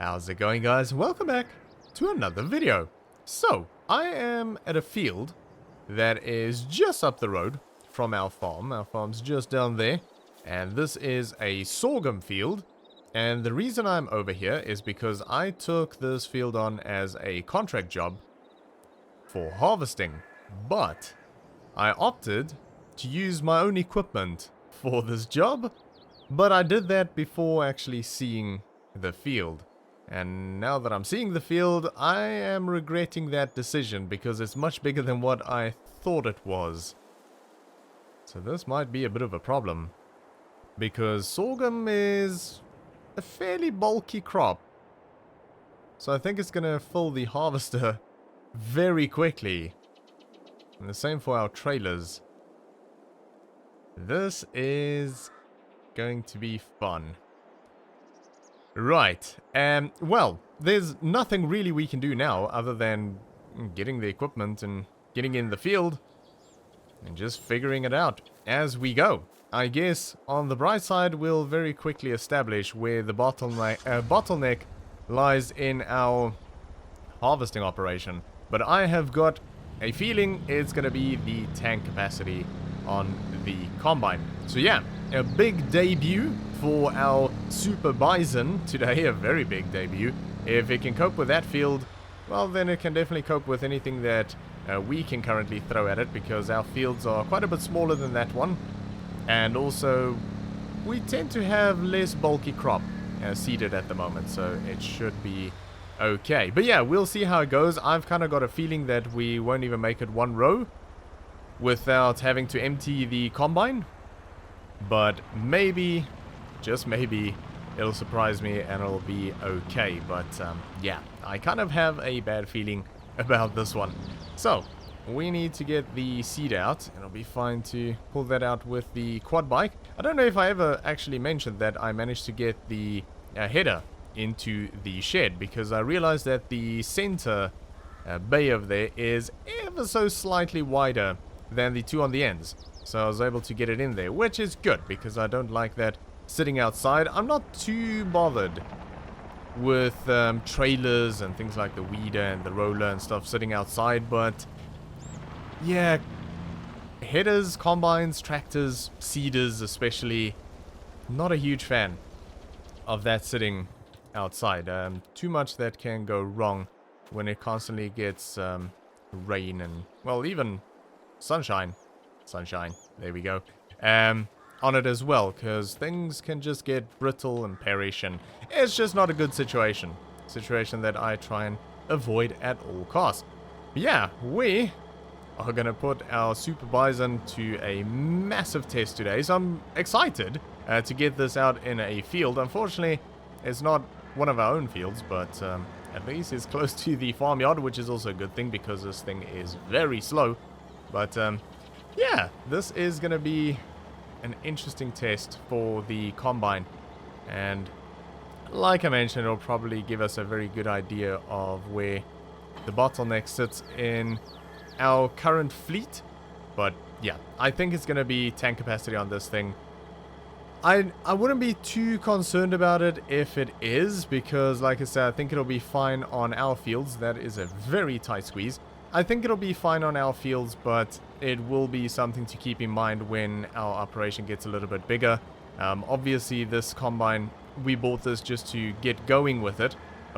How's it going, guys? Welcome back to another video. So, I am at a field that is just up the road from our farm. Our farm's just down there, and this is a sorghum field. And the reason I'm over here is because I took this field on as a contract job for harvesting, but I opted to use my own equipment for this job, but I did that before actually seeing the field. And now that I'm seeing the field, I am regretting that decision because it's much bigger than what I thought it was. So this might be a bit of a problem, because sorghum is a fairly bulky crop. So I think it's going to fill the harvester very quickly. And the same for our trailers. This is going to be fun. Right, well, there's nothing really we can do now other than getting the equipment and getting in the field and just figuring it out as we go. I guess on the bright side, we'll very quickly establish where the bottleneck lies in our harvesting operation. But I have got a feeling it's going to be the tank capacity on the combine. So yeah, a big debut for our Super Bison today, a very big debut. If it can cope with that field, well, then it can definitely cope with anything that we can currently throw at it, because our fields are quite a bit smaller than that one. And also, we tend to have less bulky crop seeded at the moment, so it should be okay. But yeah, we'll see how it goes. I've kind of got a feeling that we won't even make it one row without having to empty the combine. But maybe, just maybe, it'll surprise me and it'll be okay. But yeah, I kind of have a bad feeling about this one. So, we need to get the seed out. It'll be fine to pull that out with the quad bike. I don't know if I ever actually mentioned that I managed to get the header into the shed, because I realized that the center bay of there is ever so slightly wider than the two on the ends. So I was able to get it in there, which is good, because I don't like that sitting outside. I'm not too bothered with trailers and things like the weeder and the roller and stuff sitting outside, but yeah, headers, combines, tractors, seeders especially, not a huge fan of that sitting outside. Too much that can go wrong when it constantly gets rain and, well, even sunshine, there we go, on it as well, because things can just get brittle and perish, and it's just not a good situation that I try and avoid at all costs. Yeah, we are going to put our Super Bison to a massive test today, so I'm excited to get this out in a field. Unfortunately, it's not one of our own fields, but at least it's close to the farmyard, which is also a good thing, because this thing is very slow. But yeah, this is going to be an interesting test for the combine, and like I mentioned, it'll probably give us a very good idea of where the bottleneck sits in our current fleet. But yeah, I think it's going to be tank capacity on this thing. I wouldn't be too concerned about it if it is, because like I said, I think it'll be fine on our fields. That is a very tight squeeze. I think it'll be fine on our fields, but it will be something to keep in mind when our operation gets a little bit bigger. Obviously, this combine, we bought this just to get going with it,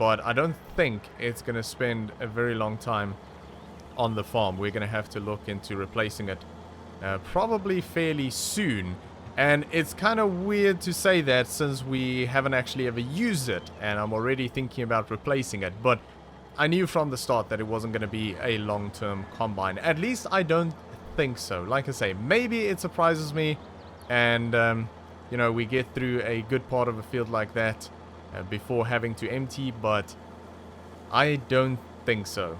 but I don't think it's going to spend a very long time on the farm. We're going to have to look into replacing it probably fairly soon. And it's kind of weird to say that, since we haven't actually ever used it, and I'm already thinking about replacing it, but I knew from the start that it wasn't going to be a long-term combine. At least I don't think so. Like I say, maybe it surprises me, and you know, we get through a good part of a field like that before having to empty, but I don't think so.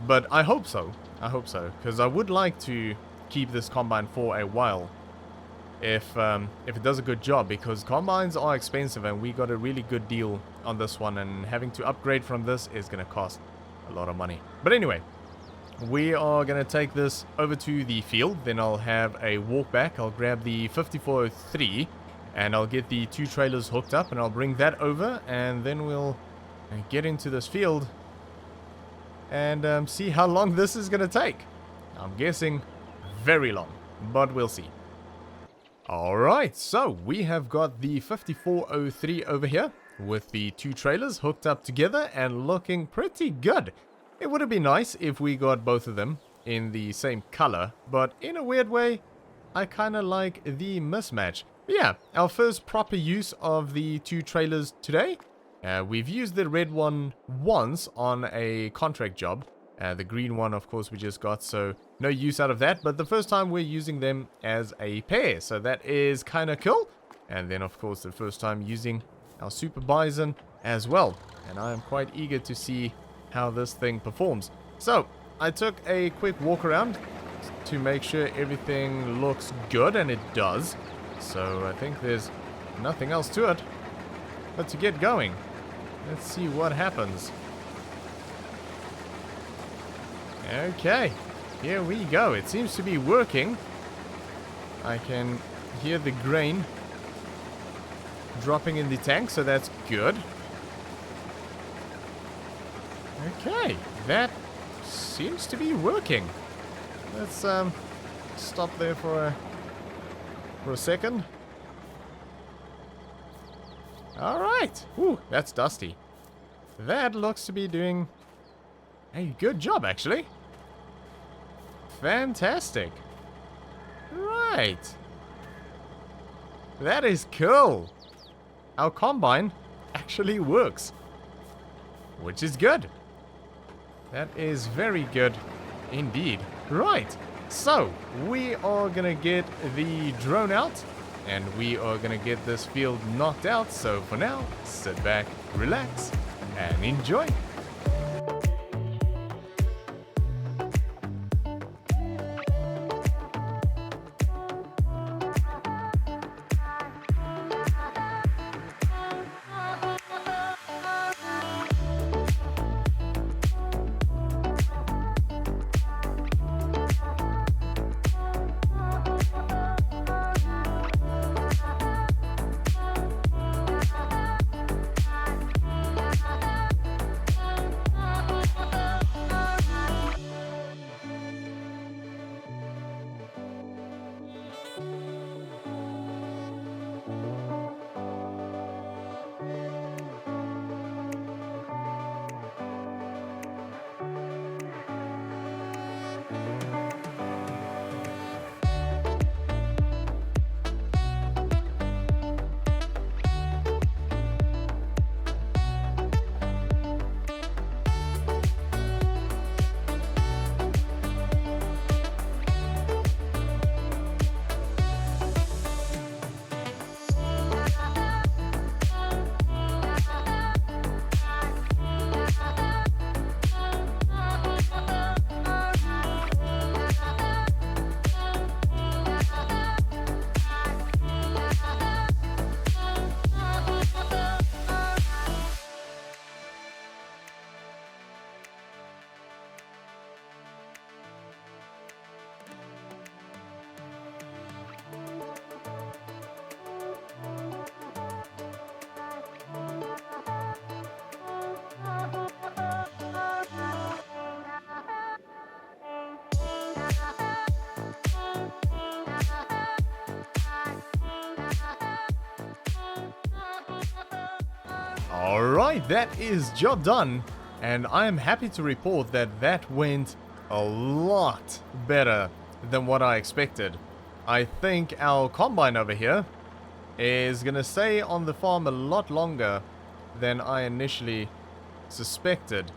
But I hope so. I hope so, because I would like to keep this combine for a while if it does a good job, because combines are expensive and we got a really good deal on this one, and having to upgrade from this is going to cost a lot of money. But anyway, we are going to take this over to the field, then I'll have a walk back. I'll grab the 5403 and I'll get the two trailers hooked up, and I'll bring that over, and then we'll and get into this field and see how long this is going to take. I'm guessing very long, but we'll see. Alright, so we have got the 5403 over here with the two trailers hooked up together and looking pretty good. It would have been nice if we got both of them in the same color, but in a weird way, I kind of like the mismatch. But yeah, our first proper use of the two trailers today. We've used the red one once on a contract job. The green one, of course, we just got, so no use out of that. But the first time we're using them as a pair, so that is kind of cool. And then, of course, the first time using our Super Bison as well. And I am quite eager to see how this thing performs. So, I took a quick walk around to make sure everything looks good, and it does. So, I think there's nothing else to it but to get going. Let's see what happens. Okay, here we go. It seems to be working. I can hear the grain dropping in the tank, so that's good. Okay, that seems to be working. Let's stop there for a second. Alright. Ooh, that's dusty. That looks to be doing a good job, actually. Fantastic. Right. That is cool. Our combine actually works, which is good. That is very good indeed. Right. So, we are gonna get the drone out, and we are gonna get this field knocked out. So for now, sit back, relax, and enjoy. Alright, that is job done, and I am happy to report that that went a lot better than what I expected. I think our combine over here is gonna stay on the farm a lot longer than I initially suspected.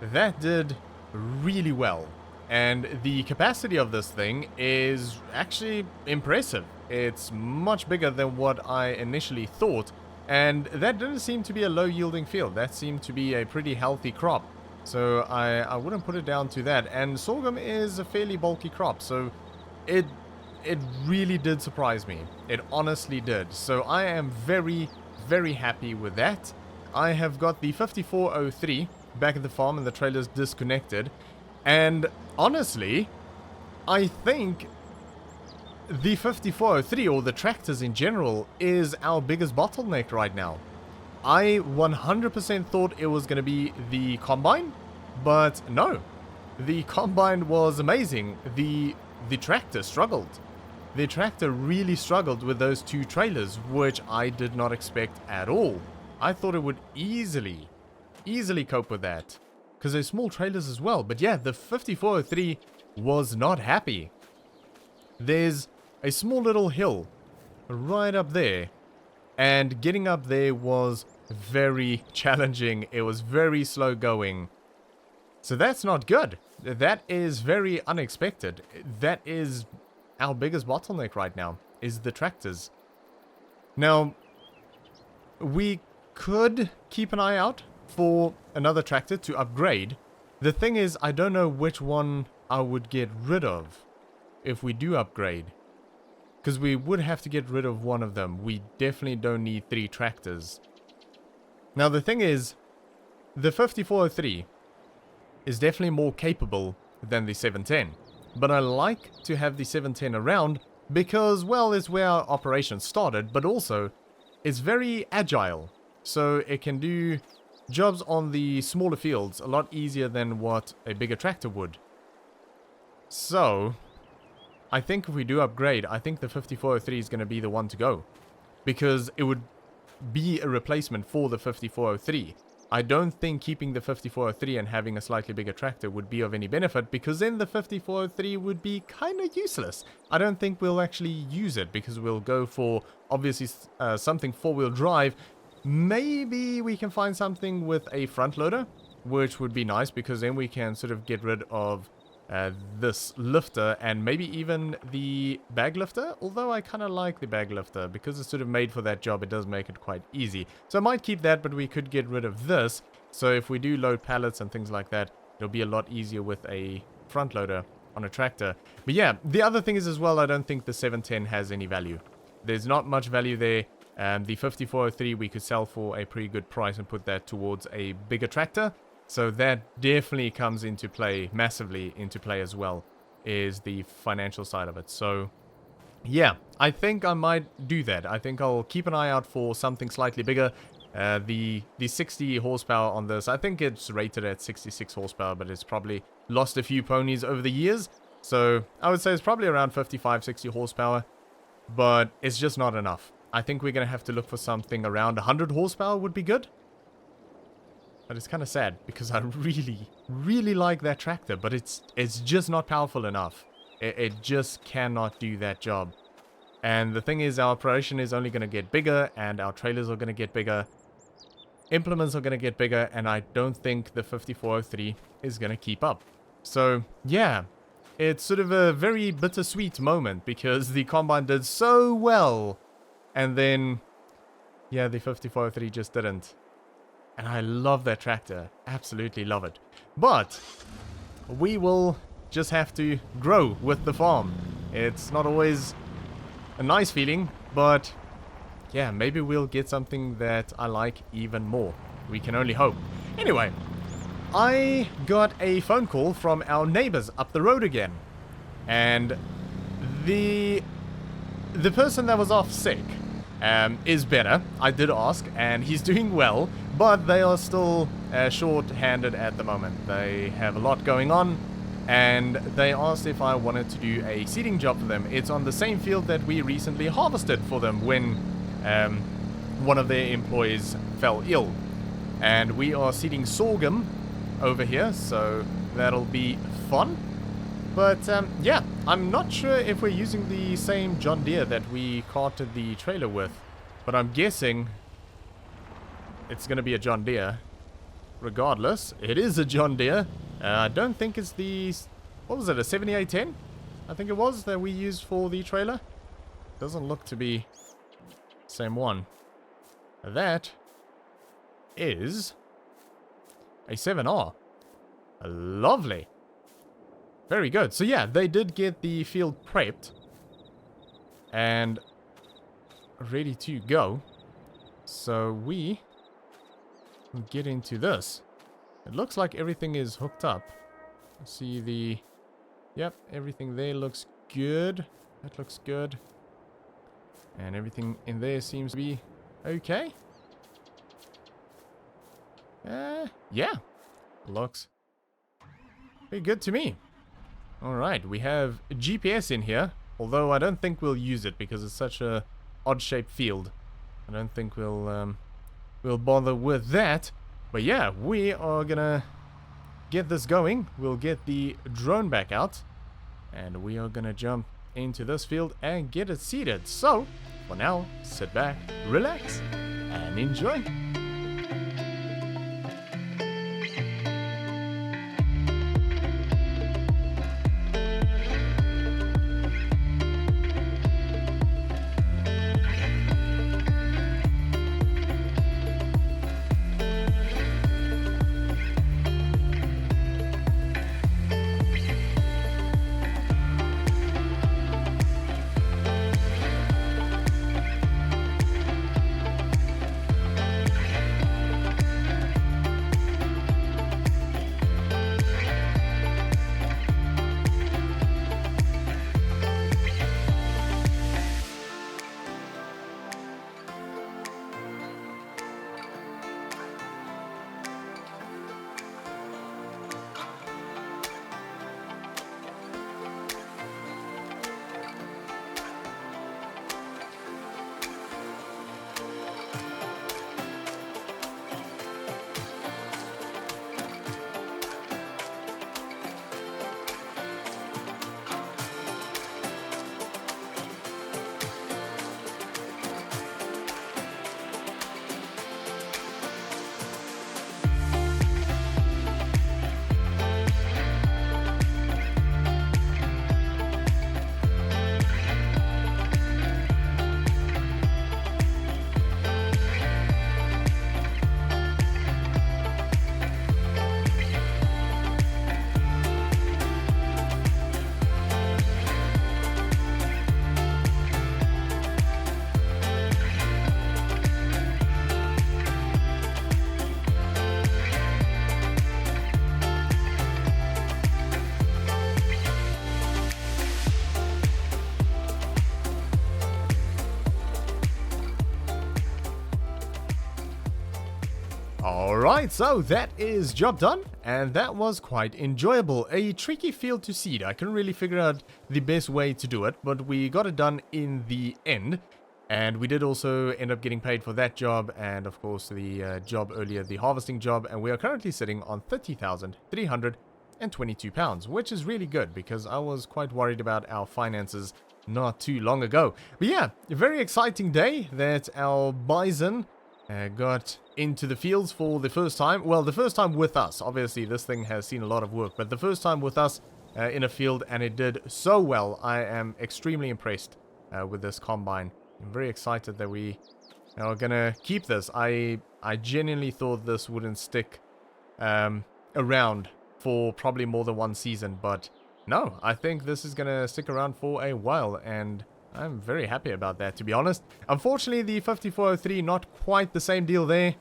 That did really well, and the capacity of this thing is actually impressive. It's much bigger than what I initially thought. And that didn't seem to be a low-yielding field. That seemed to be a pretty healthy crop. So I wouldn't put it down to that. And sorghum is a fairly bulky crop. So it really did surprise me. It honestly did. So I am very, very happy with that. I have got the 5403 back at the farm and the trailer's disconnected. And honestly, I think the 5403, or the tractors in general, is our biggest bottleneck right now. I 100% thought it was going to be the Combine, but no. The Combine was amazing. The tractor struggled. The tractor really struggled with those two trailers, which I did not expect at all. I thought it would easily cope with that, because they're small trailers as well. But yeah, the 5403 was not happy. There's a small little hill right up there, and getting up there was very challenging. It was very slow going. So that's not good. That is very unexpected. That is our biggest bottleneck right now, is the tractors. Now, we could keep an eye out for another tractor to upgrade. The thing is, I don't know which one I would get rid of if we do upgrade. Because we would have to get rid of one of them. We definitely don't need 3 tractors. Now the thing is, the 5403 is definitely more capable than the 710. But I like to have the 710 around because, well, it's where our operation started, but also it's very agile. So it can do jobs on the smaller fields a lot easier than what a bigger tractor would. So I think if we do upgrade, I think the 5403 is going to be the one to go. Because it would be a replacement for the 5403. I don't think keeping the 5403 and having a slightly bigger tractor would be of any benefit, because then the 5403 would be kind of useless. I don't think we'll actually use it, because we'll go for, obviously, something 4-wheel drive. Maybe we can find something with a front loader, which would be nice, because then we can sort of get rid of this lifter and maybe even the bag lifter, although I kind of like the bag lifter because it's sort of made for that job. It does make it quite easy, so I might keep that, but we could get rid of this, so if we do load pallets and things like that, it'll be a lot easier with a front loader on a tractor. But yeah, the other thing is as well, I don't think the 710 has any value. There's not much value there. The 5403 we could sell for a pretty good price and put that towards a bigger tractor. So that definitely comes into play, massively into play as well, is the financial side of it. So yeah, I think I might do that. I think I'll keep an eye out for something slightly bigger. The 60 horsepower on this, I think it's rated at 66 horsepower, but it's probably lost a few ponies over the years. So I would say it's probably around 55, 60 horsepower, but it's just not enough. I think we're going to have to look for something around 100 horsepower would be good. But it's kind of sad, because I really like that tractor, but it's just not powerful enough. It just cannot do that job. And the thing is, our operation is only going to get bigger, and our trailers are going to get bigger. Implements are going to get bigger, and I don't think the 5403 is going to keep up. So, yeah, it's sort of a very bittersweet moment, because the Combine did so well, and then, yeah, the 5403 just didn't. And I love that tractor. Absolutely love it. But we will just have to grow with the farm. It's not always a nice feeling, but yeah, maybe we'll get something that I like even more. We can only hope. Anyway, I got a phone call from our neighbors up the road again. And the person that was off sick is better. I did ask, and he's doing well, but they are still short-handed at the moment. They have a lot going on, and they asked if I wanted to do a seeding job for them. It's on the same field that we recently harvested for them when one of their employees fell ill. And we are seeding sorghum over here, so that'll be fun. But yeah, I'm not sure if we're using the same John Deere that we carted the trailer with, but I'm guessing it's going to be a John Deere. Regardless, it is a John Deere. I don't think it's the, what was it, a 7810? I think it was that we used for the trailer. Doesn't look to be the same one. That is a 7R. Lovely. Very good. So yeah, they did get the field prepped and ready to go. So we get into this. It looks like everything is hooked up. See the... Yep, everything there looks good. That looks good. And everything in there seems to be okay. Yeah. Looks pretty good to me. Alright, we have GPS in here. Although I don't think we'll use it because it's such a odd-shaped field. I don't think we'll bother with that. But yeah, we are gonna get this going. We'll get the drone back out. And we are gonna jump into this field and get it seeded. So, for now, sit back, relax, and enjoy. Alright, so that is job done, and that was quite enjoyable. A tricky field to seed. I couldn't really figure out the best way to do it, but we got it done in the end. And we did also end up getting paid for that job, and of course the job earlier, the harvesting job, and we are currently sitting on £30,322, which is really good, because I was quite worried about our finances not too long ago. But yeah, a very exciting day that our bison got into the fields for the first time. Well, the first time with us. Obviously, this thing has seen a lot of work, but the first time with us in a field, and it did so well. I am extremely impressed with this combine. I'm very excited that we are going to keep this. I genuinely thought this wouldn't stick around for probably more than one season, but no, I think this is going to stick around for a while, and I'm very happy about that, to be honest. Unfortunately, the 5403, not quite the same deal there.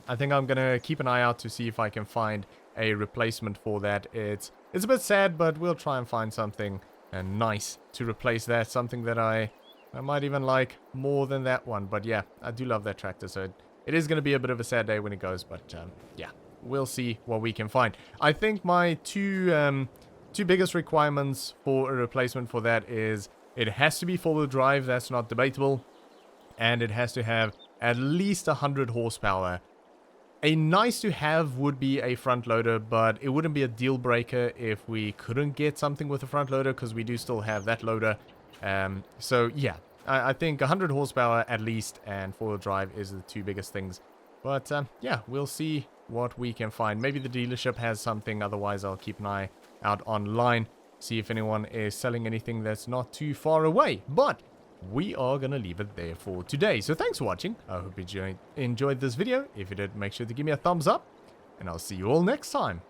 I think I'm going to keep an eye out to see if I can find a replacement for that. It's a bit sad, but we'll try and find something nice to replace that. Something that I might even like more than that one. But yeah, I do love that tractor, so it is going to be a bit of a sad day when it goes. But yeah, we'll see what we can find. I think my two biggest requirements for a replacement for that is it has to be four-wheel drive, that's not debatable, and it has to have at least 100 horsepower. A nice to have would be a front loader, but it wouldn't be a deal breaker if we couldn't get something with a front loader, because we do still have that loader. So yeah, I think 100 horsepower at least and four-wheel drive is the two biggest things. But yeah, we'll see what we can find. Maybe the dealership has something, otherwise I'll keep an eye out online. See if anyone is selling anything that's not too far away. But we are going to leave it there for today. So thanks for watching. I hope you enjoyed this video. If you did, make sure to give me a thumbs up. And I'll see you all next time.